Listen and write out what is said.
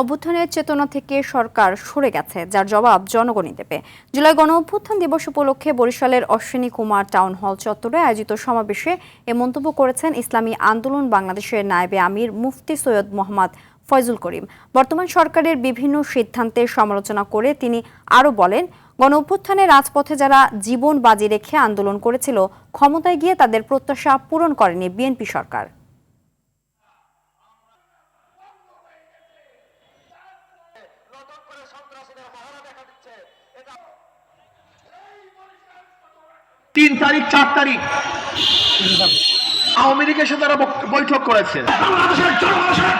অভ্যুত্থানের চেতনা থেকে সরকার সরে গেছে, যার জবাব জনগণই দেবে। জুলাই গণ অভ্যুত্থান দিবস উপলক্ষে বরিশালের অশ্বিনী কুমার টাউন হল চত্বরে আয়োজিত সমাবেশে এ মন্তব্য করেছেন ইসলামী আন্দোলন বাংলাদেশের নায়েবে আমির মুফতি সৈয়দ মোহাম্মদ ফয়জুল করিম। বর্তমান সরকারের বিভিন্ন সিদ্ধান্তের সমালোচনা করে তিনি আরও বলেন, গণ অভ্যুত্থানে রাজপথে যারা জীবন বাজি রেখে আন্দোলন করেছিল, ক্ষমতায় গিয়ে তাদের প্রত্যাশা পূরণ করেনি বিএনপি সরকার। 3 তারিখ 4 তারিখ আওয়ামী লীগের সাথে তারা বৈঠক করেছে। বাংলাদেশের জনগণের